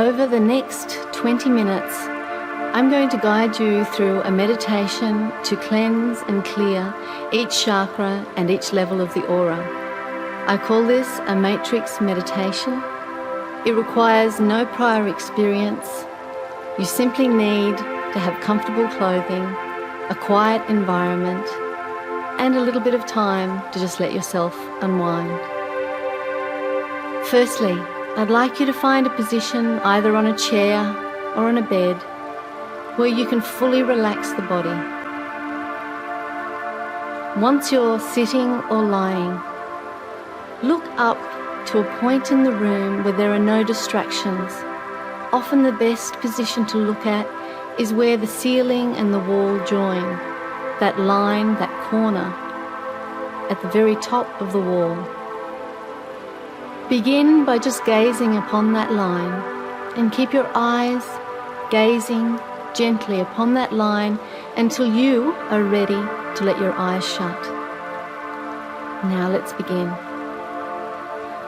Over the next 20 minutes, I'm going to guide you through a meditation to cleanse and clear each chakra and each level of the aura. I call this a matrix meditation. It requires no prior experience. You simply need to have comfortable clothing, a quiet environment, and a little bit of time to just let yourself unwind. Firstly, I'd like you to find a position either on a chair or on a bed where you can fully relax the body. Once you're sitting or lying, look up to a point in the room where there are no distractions. Often the best position to look at is where the ceiling and the wall join, that line, that corner, at the very top of the wall. Begin by just gazing upon that line and keep your eyes gazing gently upon that line until you are ready to let your eyes shut. Now let's begin.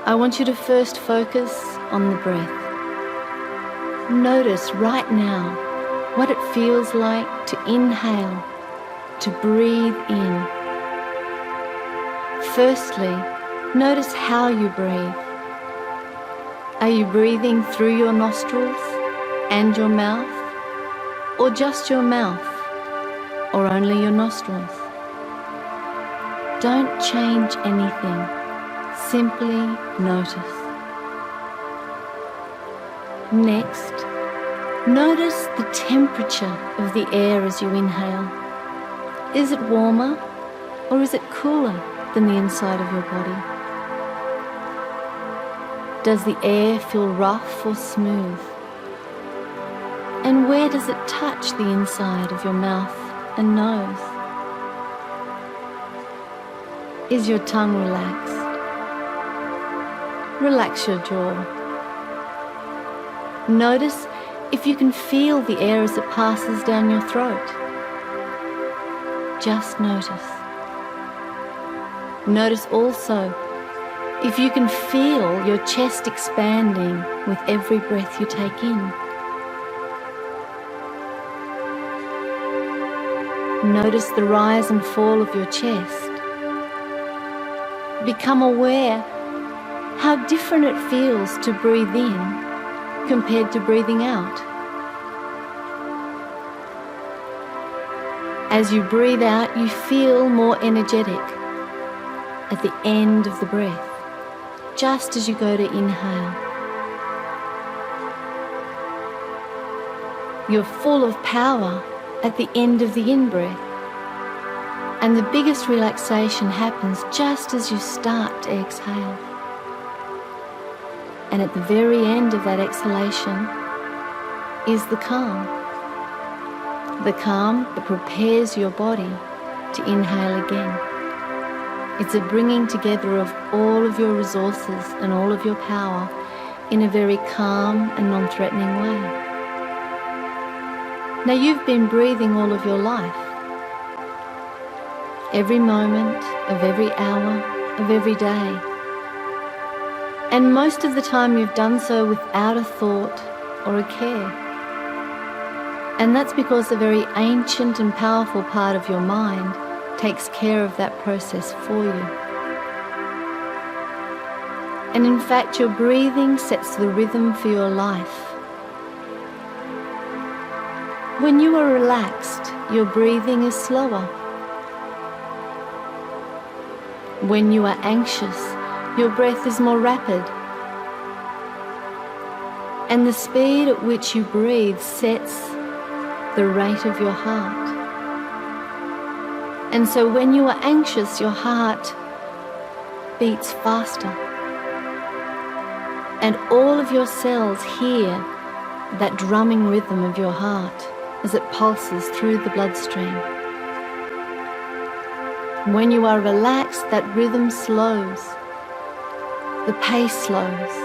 I want you to first focus on the breath. Notice right now what it feels like to inhale, to breathe in. Firstly, notice how you breathe. Are you breathing through your nostrils and your mouth, or just your mouth, or only your nostrils? Don't change anything, simply notice. Next, notice the temperature of the air as you inhale. Is it warmer or is it cooler than the inside of your body? Does the air feel rough or smooth? And where does it touch the inside of your mouth and nose? Is your tongue relaxed? Relax your jaw. Notice if you can feel the air as it passes down your throat. Just notice. Notice also if you can feel your chest expanding with every breath you take in. Notice the rise and fall of your chest. Become aware how different it feels to breathe in compared to breathing out. As you breathe out, you feel more energetic at the end of the breath, just as you go to inhale. You're full of power at the end of the in-breath, and the biggest relaxation happens just as you start to exhale. And at the very end of that exhalation is the calm that prepares your body to inhale again. It's a bringing together of all of your resources and all of your power in a very calm and non-threatening way. Now you've been breathing all of your life. Every moment of every hour of every day. And most of the time you've done so without a thought or a care. And that's because a very ancient and powerful part of your mind takes care of that process for you. And in fact, your breathing sets the rhythm for your life. When you are relaxed, your breathing is slower. When you are anxious, your breath is more rapid. And the speed at which you breathe sets the rate of your heart. And so when you are anxious, your heart beats faster. And all of your cells hear that drumming rhythm of your heart as it pulses through the bloodstream. When you are relaxed, that rhythm slows. The pace slows.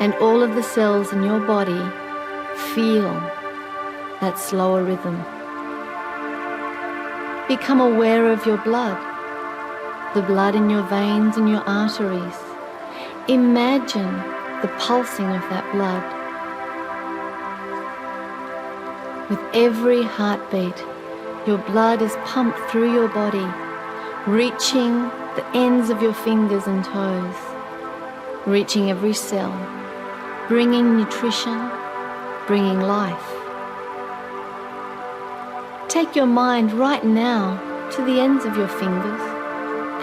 And all of the cells in your body feel that slower rhythm. Become aware of your blood, the blood in your veins and your arteries. Imagine the pulsing of that blood With every heartbeat, your blood is pumped through your body, reaching the ends of your fingers and toes, reaching every cell, bringing nutrition, bringing life. Take your mind right now to the ends of your fingers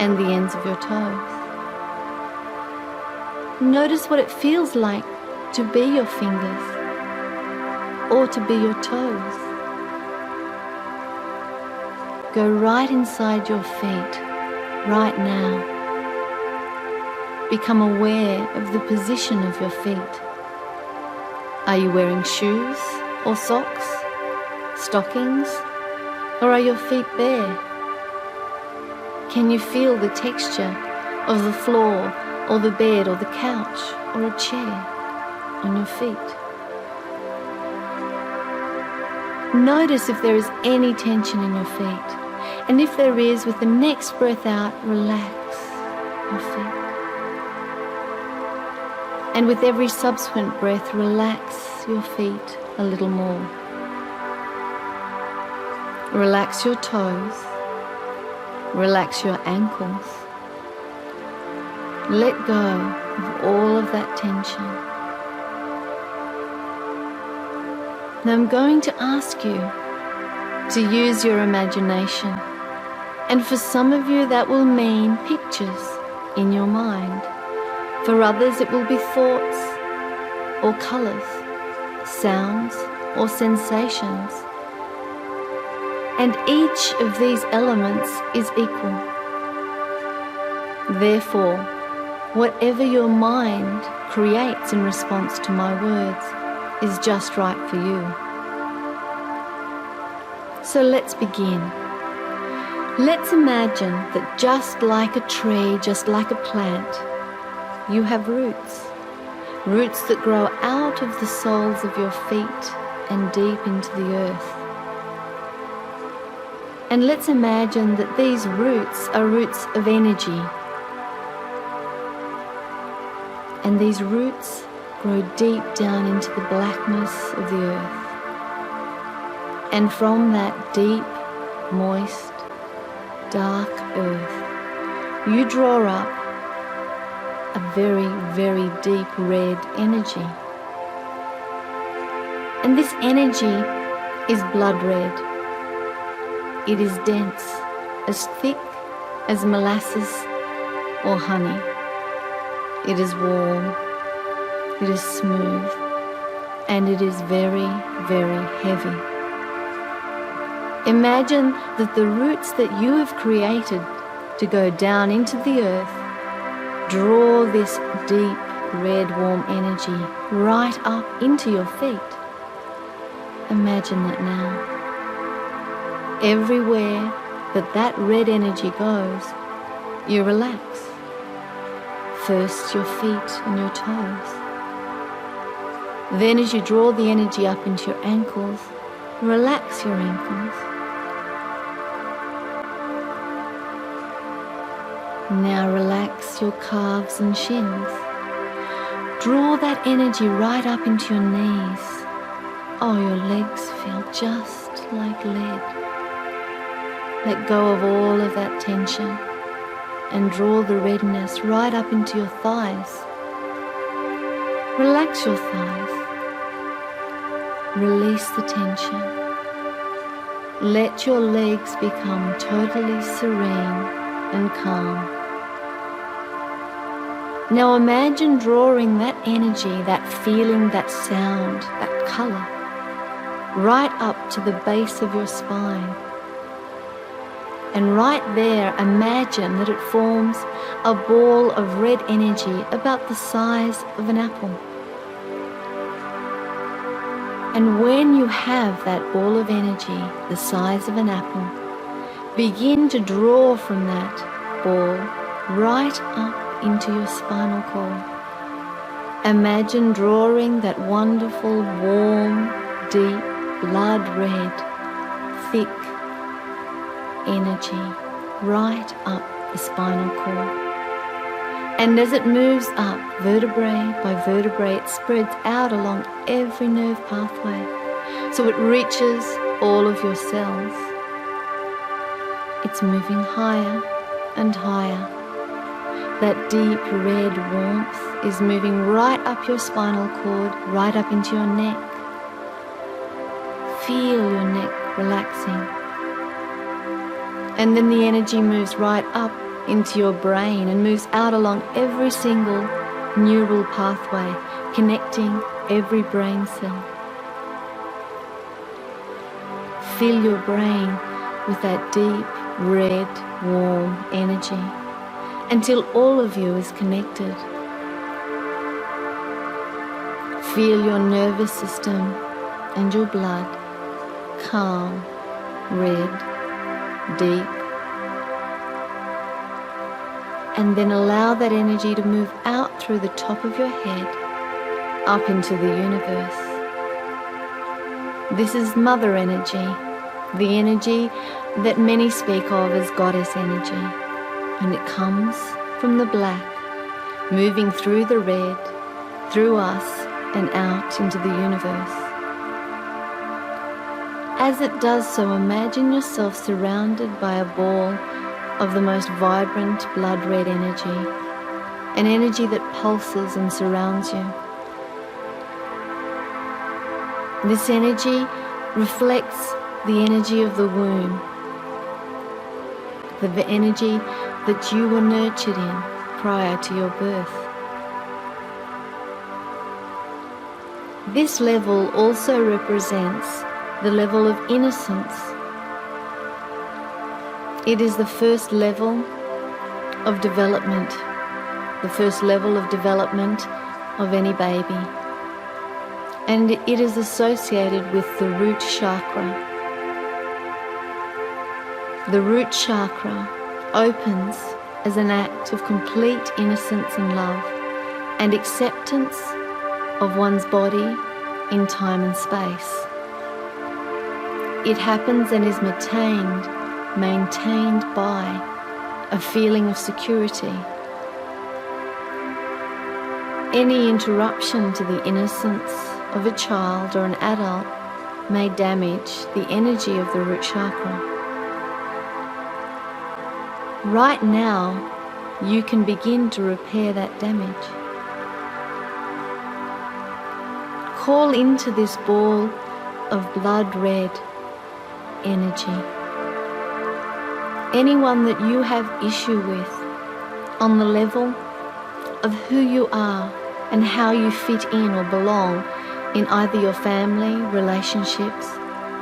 and the ends of your toes. Notice what it feels like to be your fingers or to be your toes. Go right inside your feet right now. Become aware of the position of your feet. Are you wearing shoes or socks, stockings, or are your feet bare? Can you feel the texture of the floor or the bed or the couch or a chair on your feet? Notice if there is any tension in your feet, and if there is, with the next breath out, relax your feet. And with every subsequent breath, relax your feet a little more. Relax your toes. Relax your ankles. Let go of all of that tension. Now I'm going to ask you to use your imagination. And for some of you that will mean pictures in your mind. For others it will be thoughts or colours, sounds or sensations. And each of these elements is equal. Therefore, whatever your mind creates in response to my words is just right for you. So let's begin. Let's imagine that just like a tree, just like a plant, you have roots. Roots that grow out of the soles of your feet and deep into the earth. And let's imagine that these roots are roots of energy. And these roots grow deep down into the blackness of the earth. And from that deep, moist, dark earth, you draw up a very, very deep red energy. And this energy is blood red. It is dense, as thick as molasses or honey. It is warm, it is smooth, and it is very, very heavy. Imagine that the roots that you have created to go down into the earth draw this deep, red, warm energy right up into your feet. Imagine that now. Everywhere that red energy goes, you relax. First your feet and your toes. Then as you draw the energy up into your ankles, relax your ankles. Now relax your calves and shins. Draw that energy right up into your knees. Oh, your legs feel just like lead. Let go of all of that tension and draw the redness right up into your thighs. Relax your thighs. Release the tension. Let your legs become totally serene and calm. Now imagine drawing that energy, that feeling, that sound, that colour, right up to the base of your spine. And right there, imagine that it forms a ball of red energy about the size of an apple. And when you have that ball of energy the size of an apple, begin to draw from that ball right up into your spinal cord. Imagine drawing that wonderful, warm, deep, blood red, thick energy right up the spinal cord. And as it moves up, vertebrae by vertebrae, it spreads out along every nerve pathway, so it reaches all of your cells. It's moving higher and higher. That deep red warmth is moving right up your spinal cord, right up into your neck. Feel your neck relaxing. And then the energy moves right up into your brain and moves out along every single neural pathway, connecting every brain cell. Fill your brain with that deep, red, warm energy until all of you is connected. Feel your nervous system and your blood calm, red, deep. And then allow that energy to move out through the top of your head, up into the universe. This is mother energy, the energy that many speak of as goddess energy. And it comes from the black, moving through the red, through us and out into the universe. As it does so, imagine yourself surrounded by a ball of the most vibrant blood red energy, an energy that pulses and surrounds you. This energy reflects the energy of the womb, the energy that you were nurtured in prior to your birth. This level also represents the level of innocence. It is the first level of development, the first level of development of any baby. And it is associated with the root chakra. The root chakra opens as an act of complete innocence and love and acceptance of one's body in time and space. It happens and is maintained by a feeling of security. Any interruption to the innocence of a child or an adult may damage the energy of the root chakra. Right now, you can begin to repair that damage. Call into this ball of blood red energy anyone that you have issue with on the level of who you are and how you fit in or belong in either your family, relationships,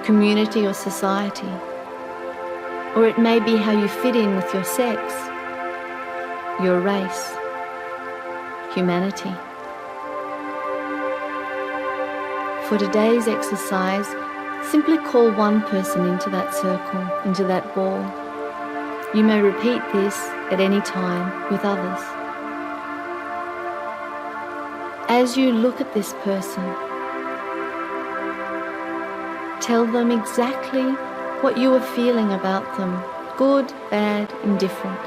community or society. Or it may be how you fit in with your sex, your race, humanity. For today's exercise, simply call one person into that circle, into that ball. You may repeat this at any time with others. As you look at this person, tell them exactly what you are feeling about them, good, bad, indifferent.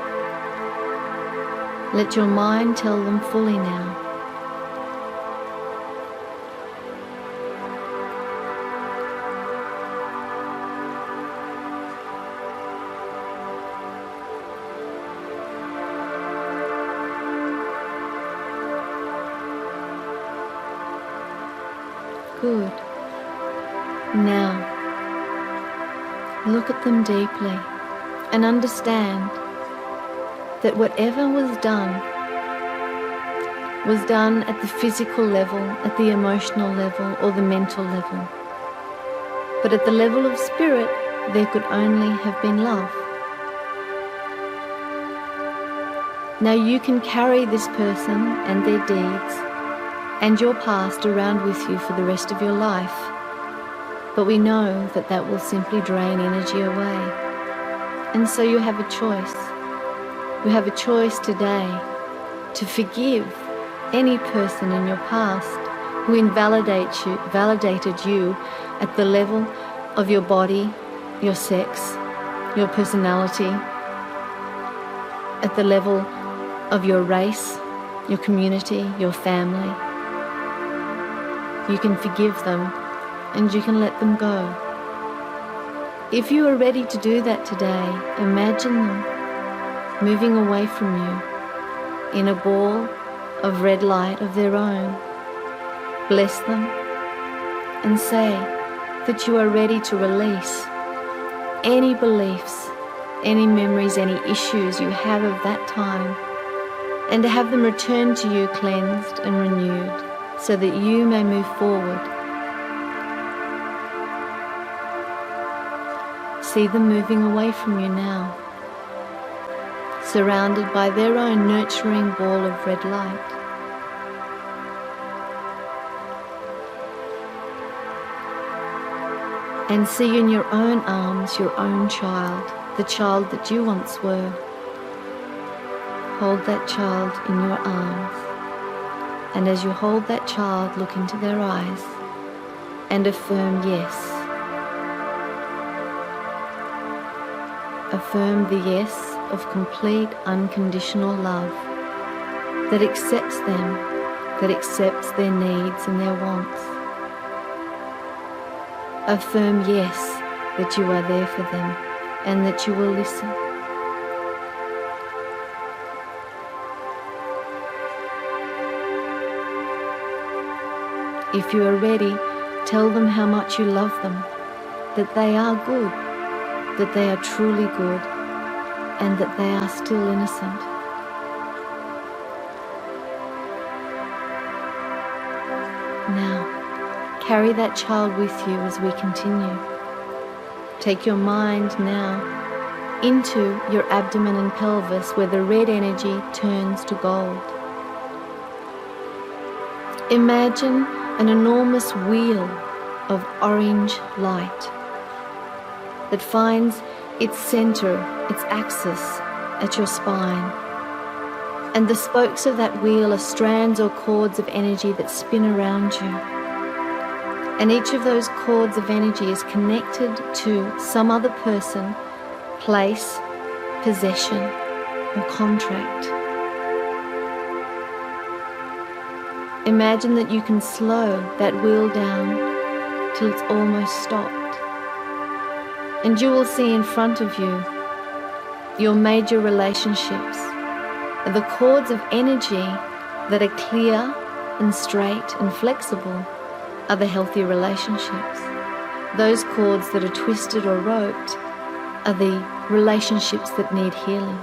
Let your mind tell them fully now. Good. Now, look at them deeply and understand that whatever was done at the physical level, at the emotional level, or the mental level. But at the level of spirit, there could only have been love. Now you can carry this person and their deeds and your past around with you for the rest of your life. But we know that that will simply drain energy away. And so you have a choice. You have a choice today to forgive any person in your past who validated you at the level of your body, your sex, your personality, at the level of your race, your community, your family. You can forgive them and you can let them go. If you are ready to do that today, imagine them moving away from you in a ball of red light of their own. Bless them and say that you are ready to release any beliefs, any memories, any issues you have of that time, and to have them return to you cleansed and renewed so that you may move forward. See them moving away from you now, surrounded by their own nurturing ball of red light. And see in your own arms your own child, the child that you once were. Hold that child in your arms, and as you hold that child, look into their eyes and affirm yes. Affirm the yes of complete unconditional love that accepts them, that accepts their needs and their wants. Affirm yes, that you are there for them and that you will listen. If you are ready, tell them how much you love them, that they are good, that they are truly good, and that they are still innocent. Now, carry that child with you as we continue. Take your mind now into your abdomen and pelvis where the red energy turns to gold. Imagine an enormous wheel of orange light that finds its center, its axis at your spine. And the spokes of that wheel are strands or cords of energy that spin around you. And each of those cords of energy is connected to some other person, place, possession, or contract. Imagine that you can slow that wheel down till it's almost stopped. And you will see in front of you your major relationships, the cords of energy that are clear and straight and flexible are the healthy relationships. Those cords that are twisted or roped are the relationships that need healing.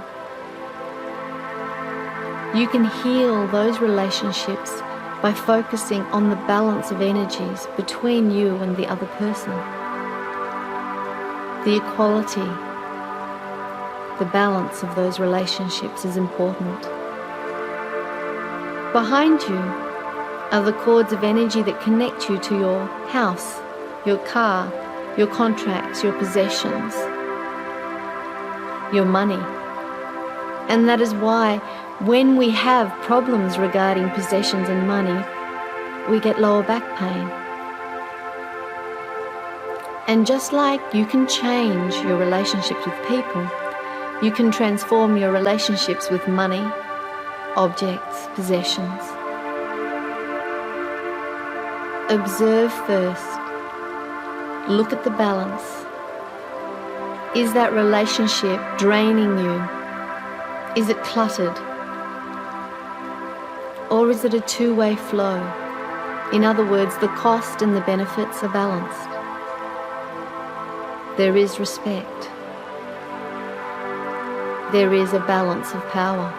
You can heal those relationships by focusing on the balance of energies between you and the other person. The equality, the balance of those relationships is important. Behind you are the cords of energy that connect you to your house, your car, your contracts, your possessions, your money. And that is why when we have problems regarding possessions and money, we get lower back pain. And just like you can change your relationships with people, you can transform your relationships with money, objects, possessions. Observe first. Look at the balance. Is that relationship draining you? Is it cluttered? Or is it a two-way flow? In other words, the cost and the benefits are balanced. There is respect. There is a balance of power.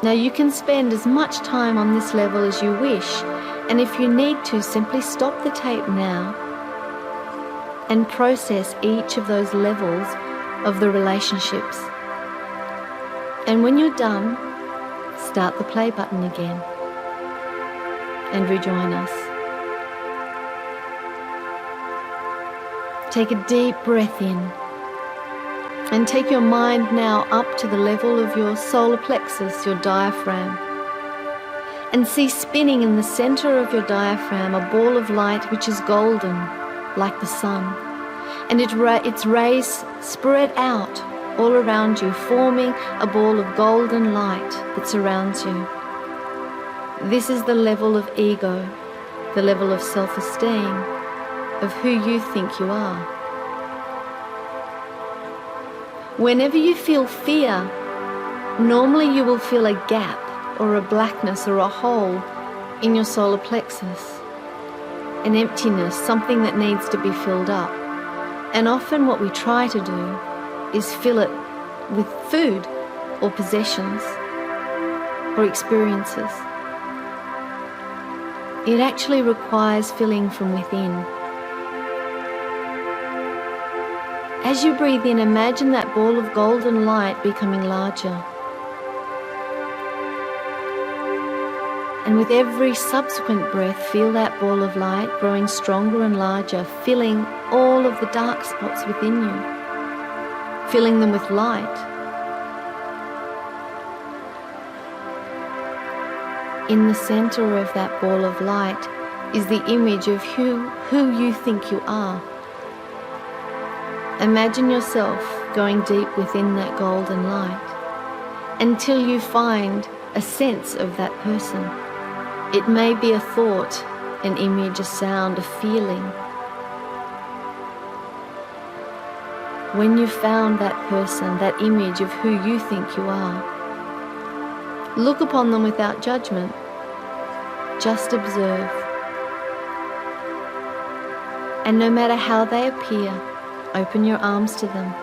Now you can spend as much time on this level as you wish, and if you need to, simply stop the tape now and process each of those levels of the relationships. And when you're done, start the play button again and rejoin us. Take a deep breath in and take your mind now up to the level of your solar plexus, your diaphragm, and see spinning in the center of your diaphragm a ball of light which is golden like the sun, and its rays spread out all around you, forming a ball of golden light that surrounds you. This is the level of ego, the level of self-esteem of who you think you are. Whenever you feel fear, normally you will feel a gap or a blackness or a hole in your solar plexus, an emptiness, something that needs to be filled up. And often what we try to do is fill it with food or possessions or experiences. It actually requires filling from within. As you breathe in, imagine that ball of golden light becoming larger. And with every subsequent breath, feel that ball of light growing stronger and larger, filling all of the dark spots within you, filling them with light. In the center of that ball of light is the image of who you think you are. Imagine yourself going deep within that golden light until you find a sense of that person. It may be a thought, an image, a sound, a feeling. When you've found that person, that image of who you think you are, look upon them without judgment. Just observe. And no matter how they appear, open your arms to them.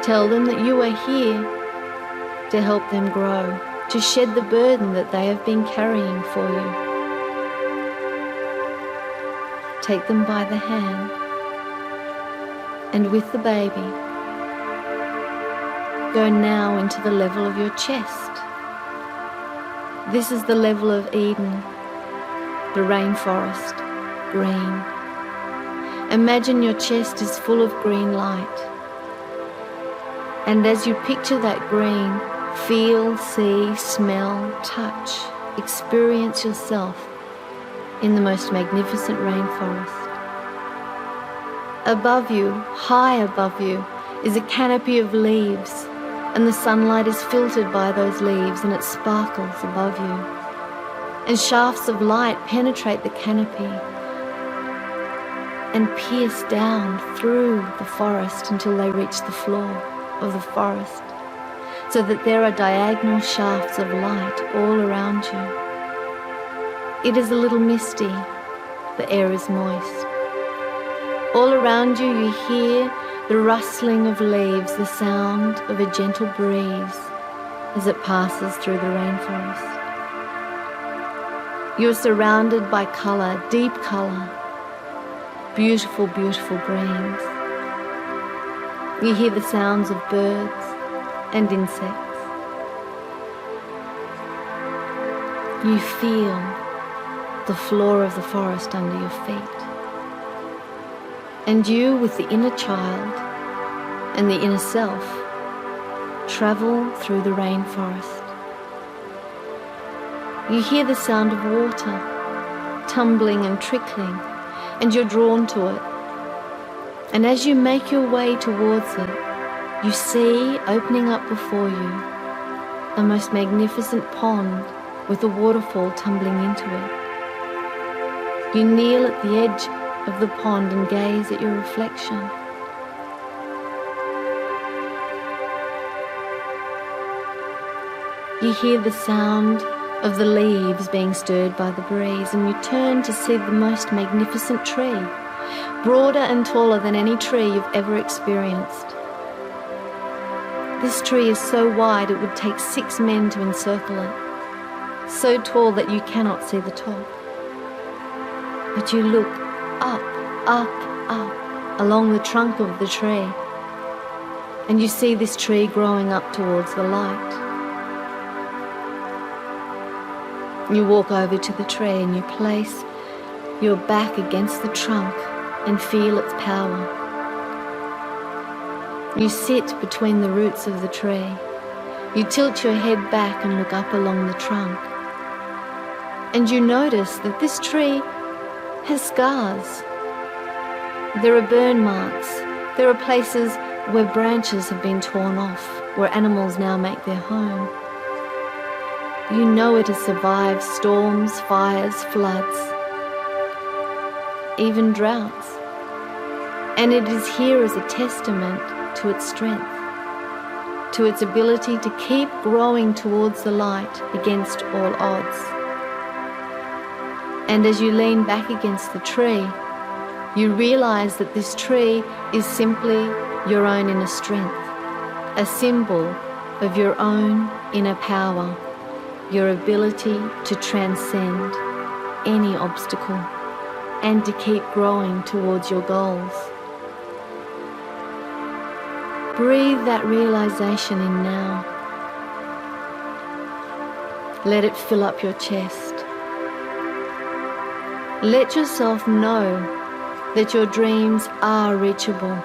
Tell them that you are here to help them grow, to shed the burden that they have been carrying for you. Take them by the hand, and with the baby, go now into the level of your chest. This is the level of Eden, the rainforest, green. Imagine your chest is full of green light. And as you picture that green, feel, see, smell, touch, experience yourself in the most magnificent rainforest. Above you, high above you, is a canopy of leaves, and the sunlight is filtered by those leaves and it sparkles above you. And shafts of light penetrate the canopy and pierce down through the forest until they reach the floor of the forest, so that there are diagonal shafts of light all around you. It is a little misty, the air is moist. All around you, you hear the rustling of leaves, the sound of a gentle breeze as it passes through the rainforest. You are surrounded by colour, deep colour, beautiful, beautiful greens. You hear the sounds of birds and insects. You feel the floor of the forest under your feet. And you, with the inner child and the inner self, travel through the rainforest. You hear the sound of water tumbling and trickling, and you're drawn to it. And as you make your way towards it, you see, opening up before you, a most magnificent pond with a waterfall tumbling into it. You kneel at the edge of the pond and gaze at your reflection. You hear the sound of the leaves being stirred by the breeze, and you turn to see the most magnificent tree, broader and taller than any tree you've ever experienced. This tree is so wide it would take 6 men to encircle it, so tall that you cannot see the top. But you look up, up, up along the trunk of the tree, and you see this tree growing up towards the light. You walk over to the tree and you place your back against the trunk and feel its power. You sit between the roots of the tree. You tilt your head back and look up along the trunk. And you notice that this tree has scars. There are burn marks. There are places where branches have been torn off, where animals now make their home. You know it has survived storms, fires, floods, even droughts. And it is here as a testament to its strength, to its ability to keep growing towards the light against all odds. And as you lean back against the tree, you realize that this tree is simply your own inner strength, a symbol of your own inner power, your ability to transcend any obstacle and to keep growing towards your goals. Breathe that realization in now. Let it fill up your chest. Let yourself know that your dreams are reachable,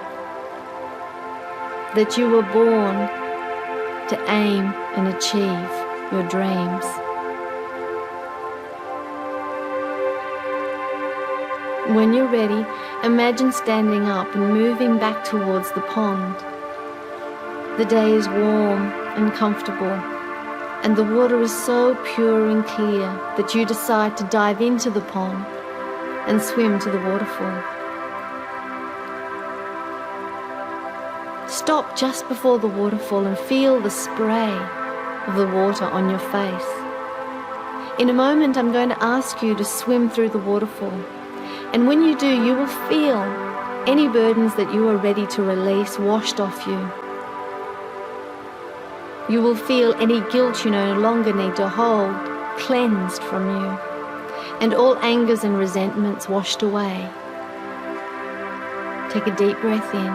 that you were born to aim and achieve your dreams. When you're ready, imagine standing up and moving back towards the pond. The day is warm and comfortable, and the water is so pure and clear that you decide to dive into the pond and swim to the waterfall. Stop just before the waterfall and feel the spray of the water on your face. In a moment, I'm going to ask you to swim through the waterfall. And when you do, you will feel any burdens that you are ready to release washed off you. You will feel any guilt you no longer need to hold cleansed from you, and all angers and resentments washed away. Take a deep breath in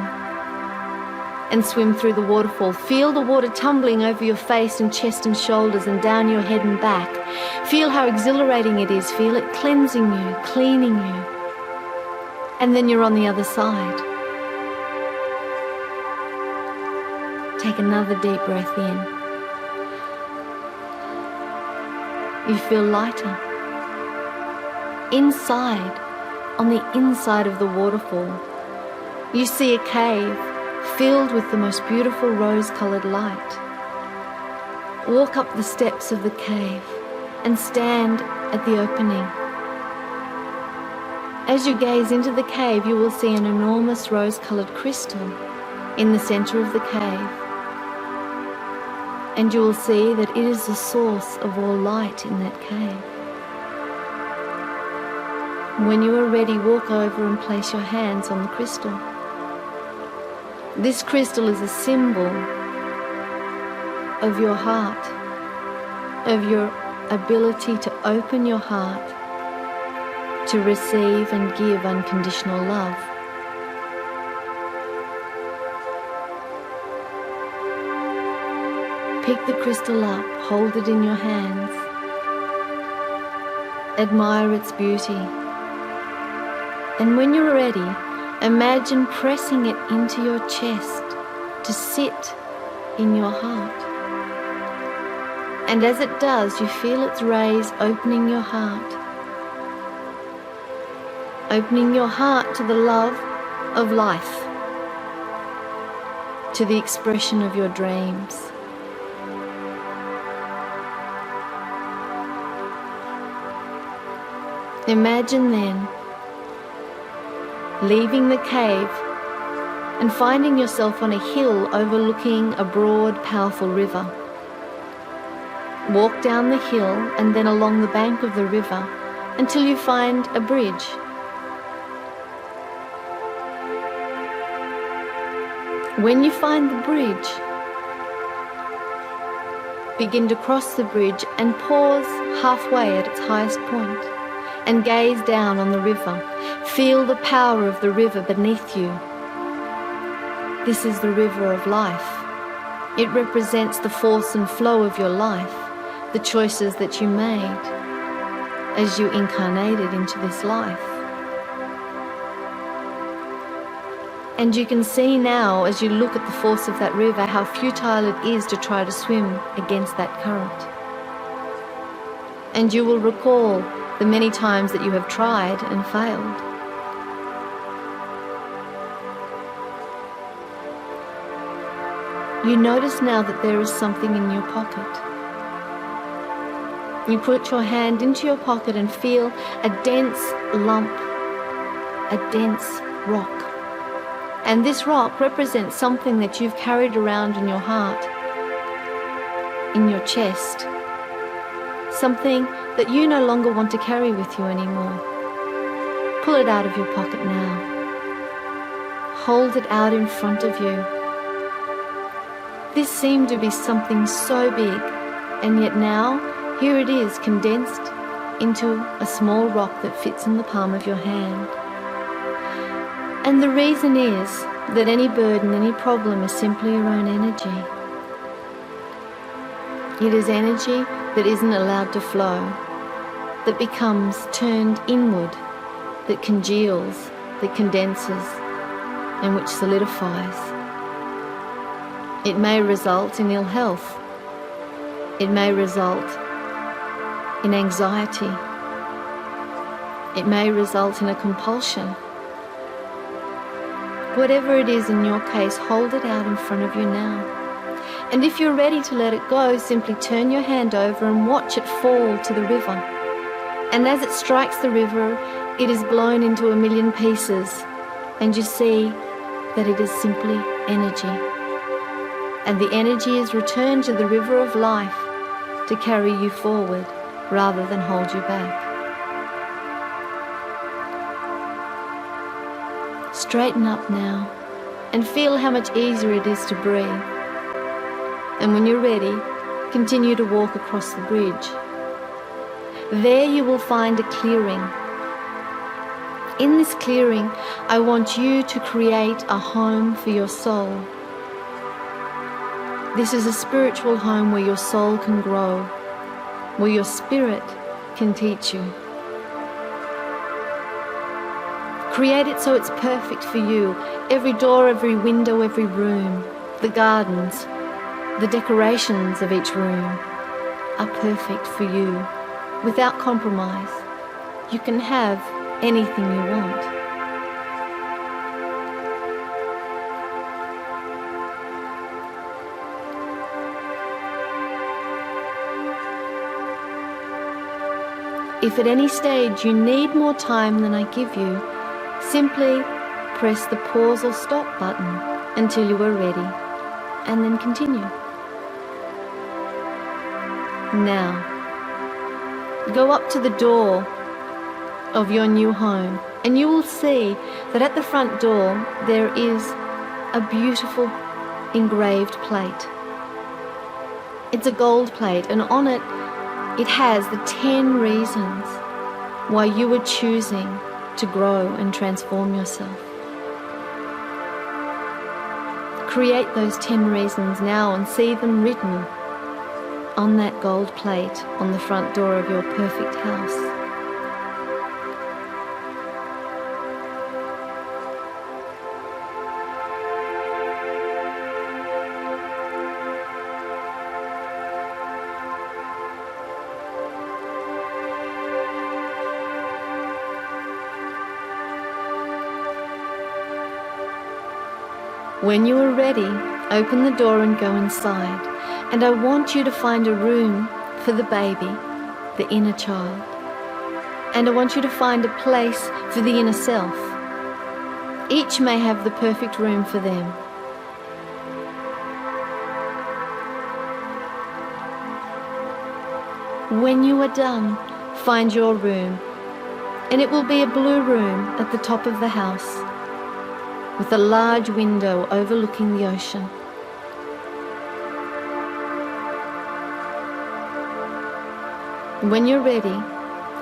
and swim through the waterfall. Feel the water tumbling over your face and chest and shoulders and down your head and back. Feel how exhilarating it is. Feel it cleansing you, cleaning you. And then you're on the other side. Take another deep breath in. You feel lighter. Inside, on the inside of the waterfall, you see a cave filled with the most beautiful rose-colored light. Walk up the steps of the cave and stand at the opening. As you gaze into the cave, you will see an enormous rose-colored crystal in the center of the cave. And you will see that it is the source of all light in that cave. When you are ready, walk over and place your hands on the crystal. This crystal is a symbol of your heart, of your ability to open your heart to receive and give unconditional love. Pick the crystal up, hold it in your hands. Admire its beauty. And when you're ready, imagine pressing it into your chest to sit in your heart. And as it does, you feel its rays opening your heart. Opening your heart to the love of life, to the expression of your dreams. Imagine then leaving the cave and finding yourself on a hill overlooking a broad, powerful river. Walk down the hill and then along the bank of the river until you find a bridge. When you find the bridge, begin to cross the bridge and pause halfway at its highest point and gaze down on the river. Feel the power of the river beneath you. This is the river of life. It represents the force and flow of your life, the choices that you made as you incarnated into this life. And you can see now, as you look at the force of that river, how futile it is to try to swim against that current. And you will recall the many times that you have tried and failed. You notice now that there is something in your pocket. You put your hand into your pocket and feel a dense lump, a dense rock. And this rock represents something that you've carried around in your heart, in your chest, something that you no longer want to carry with you anymore. Pull it out of your pocket now. Hold it out in front of you. This seemed to be something so big, and yet now, here it is, condensed into a small rock that fits in the palm of your hand. And the reason is that any burden, any problem is simply your own energy. It is energy that isn't allowed to flow, that becomes turned inward, that congeals, that condenses, and which solidifies. It may result in ill health. It may result in anxiety. It may result in a compulsion. Whatever it is in your case, hold it out in front of you now. And if you're ready to let it go, simply turn your hand over and watch it fall to the river. And as it strikes the river, it is blown into a million pieces, and you see that it is simply energy. And the energy is returned to the river of life to carry you forward rather than hold you back. Straighten up now and feel how much easier it is to breathe. And when you're ready, continue to walk across the bridge. There you will find a clearing. In this clearing, I want you to create a home for your soul. This is a spiritual home where your soul can grow, where your spirit can teach you. Create it so it's perfect for you. Every door, every window, every room, the gardens, the decorations of each room are perfect for you. Without compromise, you can have anything you want. If at any stage you need more time than I give you, simply press the pause or stop button until you are ready, and then continue. Now, go up to the door of your new home, and you will see that at the front door there is a beautiful engraved plate. It's a gold plate, and on it, it has the 10 reasons why you are choosing to grow and transform yourself. Create those 10 reasons now and see them written on that gold plate on the front door of your perfect house. When you are ready, open the door and go inside. And I want you to find a room for the baby, the inner child. And I want you to find a place for the inner self. Each may have the perfect room for them. When you are done, find your room. And it will be a blue room at the top of the house, with a large window overlooking the ocean. When you're ready,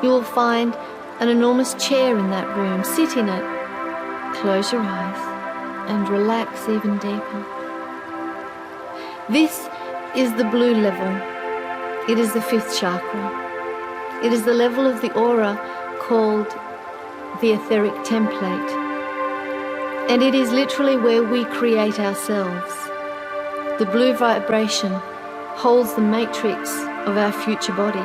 you will find an enormous chair in that room. Sit in it, close your eyes, and relax even deeper. This is the blue level. It is the 5th chakra. It is the level of the aura called the etheric template. And it is literally where we create ourselves. The blue vibration holds the matrix of our future body.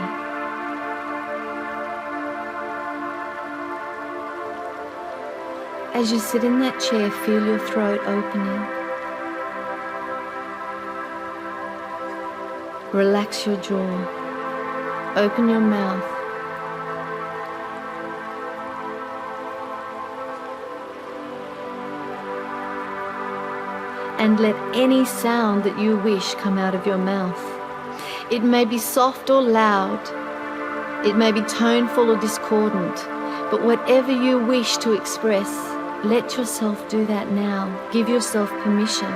As you sit in that chair, feel your throat opening. Relax your jaw. open your mouth. And let any sound that you wish come out of your mouth. It may be soft or loud. It may be toneful or discordant. But whatever you wish to express, let yourself do that now. Give yourself permission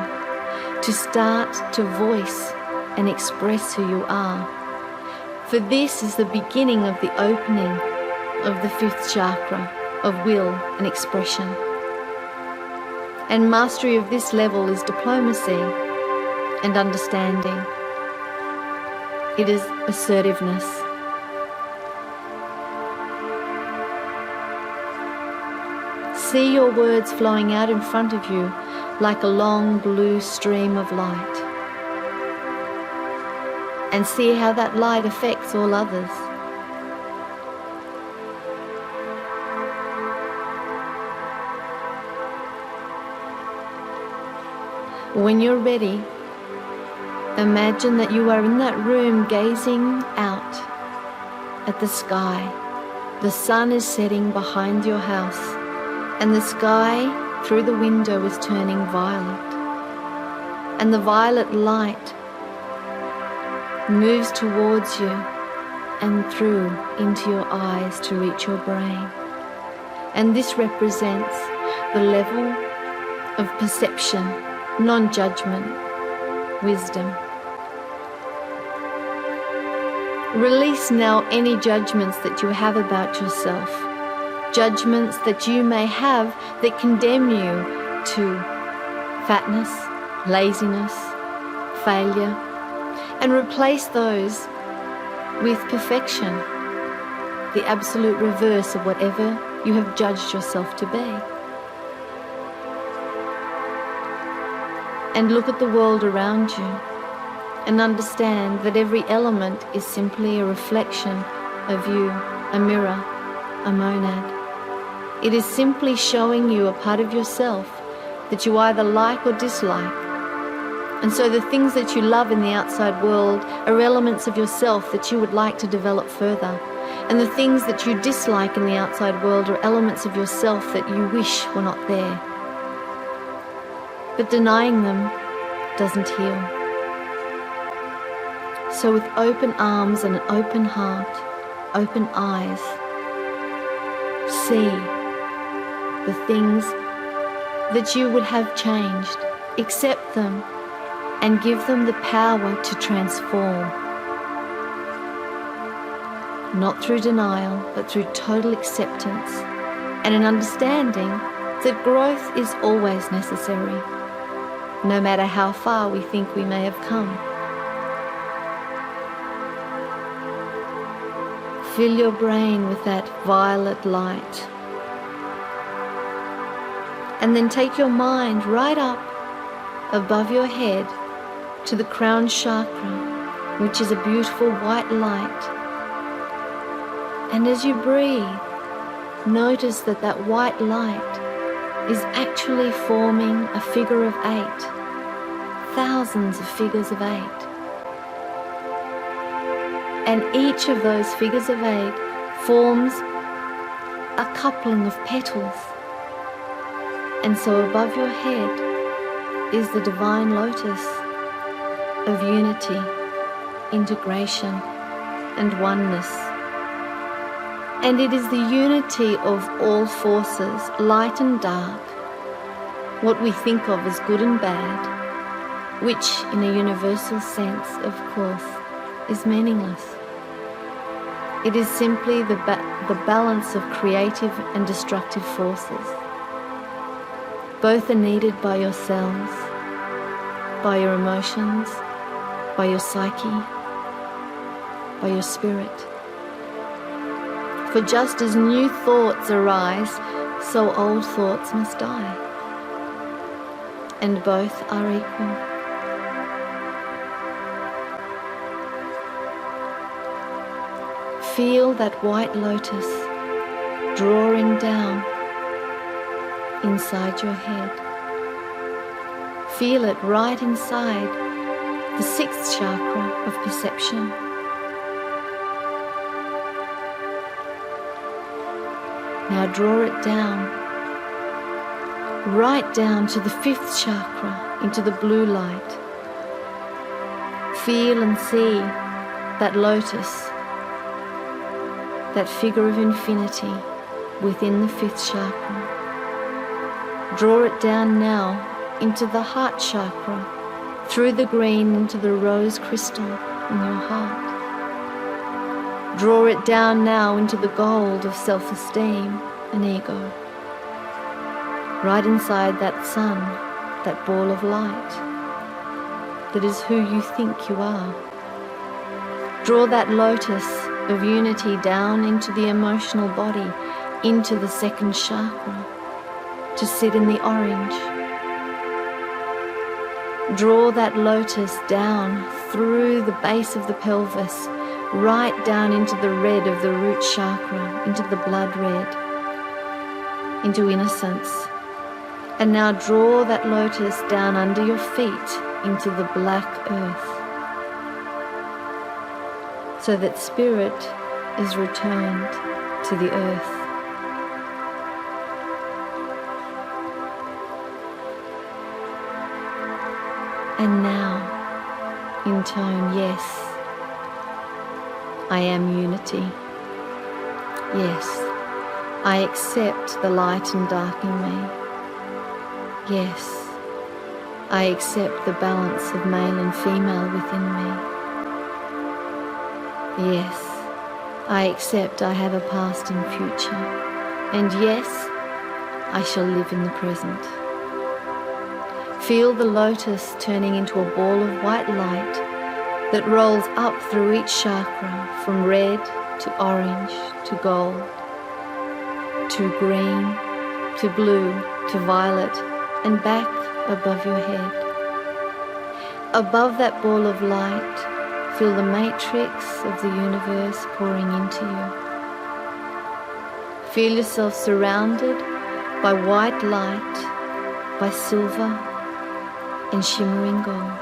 to start to voice and express who you are. For this is the beginning of the opening of the 5th chakra of will and expression. And mastery of this level is diplomacy and understanding. It is assertiveness. See your words flowing out in front of you like a long blue stream of light. And see how that light affects all others. When you're ready, imagine that you are in that room gazing out at the sky. The sun is setting behind your house, and the sky through the window is turning violet. And the violet light moves towards you and through into your eyes to reach your brain. And this represents the level of perception, non-judgment, wisdom. Release now any judgments that you have about yourself, judgments that you may have that condemn you to fatness, laziness, failure, and replace those with perfection, the absolute reverse of whatever you have judged yourself to be. And look at the world around you and understand that every element is simply a reflection of you, a mirror, a monad. It is simply showing you a part of yourself that you either like or dislike. And so the things that you love in the outside world are elements of yourself that you would like to develop further. And the things that you dislike in the outside world are elements of yourself that you wish were not there. But denying them doesn't heal. So with open arms and an open heart, open eyes, see the things that you would have changed, accept them, and give them the power to transform. Not through denial, but through total acceptance and an understanding that growth is always necessary, no matter how far we think we may have come. Fill your brain with that violet light. And then take your mind right up above your head to the Crown Chakra, which is a beautiful white light. And as you breathe, notice that that white light is actually forming a figure of 8, thousands of figures of 8. And each of those figures of 8 forms a coupling of petals. And so above your head is the divine lotus of unity, integration, and oneness. And it is the unity of all forces, light and dark, what we think of as good and bad, which in a universal sense, of course, is meaningless. It is simply the balance of creative and destructive forces. Both are needed by your cells, by your emotions, by your psyche, by your spirit. For just as new thoughts arise, so old thoughts must die. And both are equal. Feel that white lotus drawing down inside your head. Feel it right inside the 6th chakra of perception. Now draw it down, right down to the 5th chakra, into the blue light. Feel and see that lotus, that figure of infinity within the 5th chakra. Draw it down now into the heart chakra, through the green into the rose crystal in your heart. Draw it down now into the gold of self-esteem and ego. Right inside that sun, that ball of light, that is who you think you are. Draw that lotus of unity down into the emotional body, into the 2nd chakra, to sit in the orange. Draw that lotus down through the base of the pelvis, right down into the red of the root chakra, into the blood red, into innocence. And now draw that lotus down under your feet into the black earth, so that spirit is returned to the earth. And now, intone, yes, I am unity. Yes, I accept the light and dark in me. Yes, I accept the balance of male and female within me. Yes, I accept I have a past and future. And yes, I shall live in the present. Feel the lotus turning into a ball of white light that rolls up through each chakra, from red to orange to gold, to green, to blue, to violet, and back above your head. Above that ball of light, feel the matrix of the universe pouring into you. Feel yourself surrounded by white light, by silver and shimmering gold,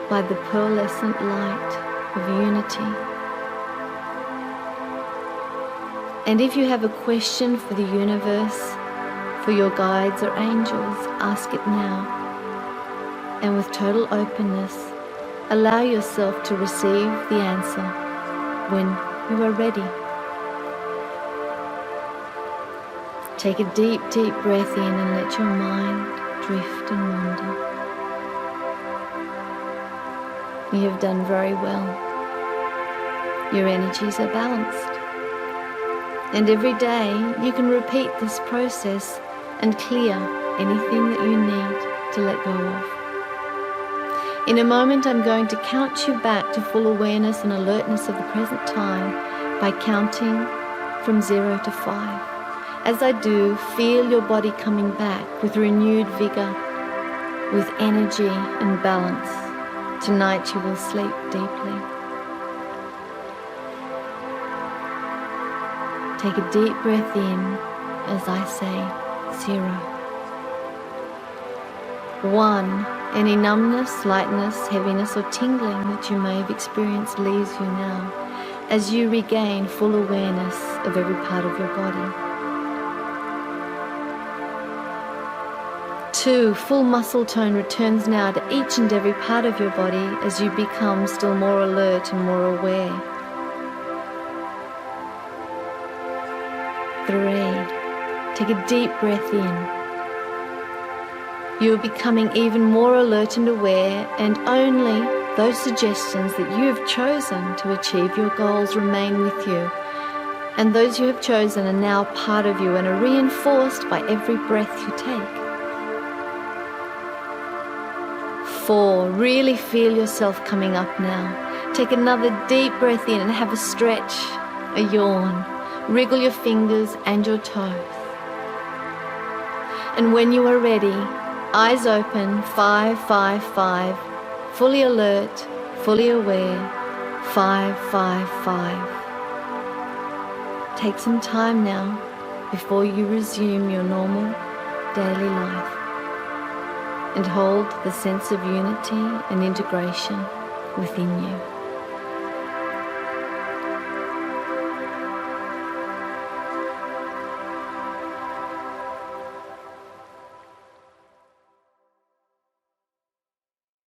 by the pearlescent light of unity. And if you have a question for the universe, for your guides or angels, ask it now. And with total openness, allow yourself to receive the answer when you are ready. Take a deep, deep breath in and let your mind drift and wander. You have done very well. Your energies are balanced. And every day you can repeat this process and clear anything that you need to let go of. In a moment, I'm going to count you back to full awareness and alertness of the present time by counting from 0 to 5. As I do, feel your body coming back with renewed vigor, with energy and balance. Tonight you will sleep deeply. Take a deep breath in as I say 0. 1. Any numbness, lightness, heaviness or tingling that you may have experienced leaves you now as you regain full awareness of every part of your body. 2. Full muscle tone returns now to each and every part of your body as you become still more alert and more aware. 3. Take a deep breath in. You are becoming even more alert and aware, and only those suggestions that you have chosen to achieve your goals remain with you. And those you have chosen are now part of you and are reinforced by every breath you take. 4. Really feel yourself coming up now. Take another deep breath in and have a stretch, a yawn. Wriggle your fingers and your toes. And when you are ready, eyes open, 5, 5, 5, fully alert, fully aware, 5, 5, 5. Take some time now before you resume your normal daily life, and hold the sense of unity and integration within you.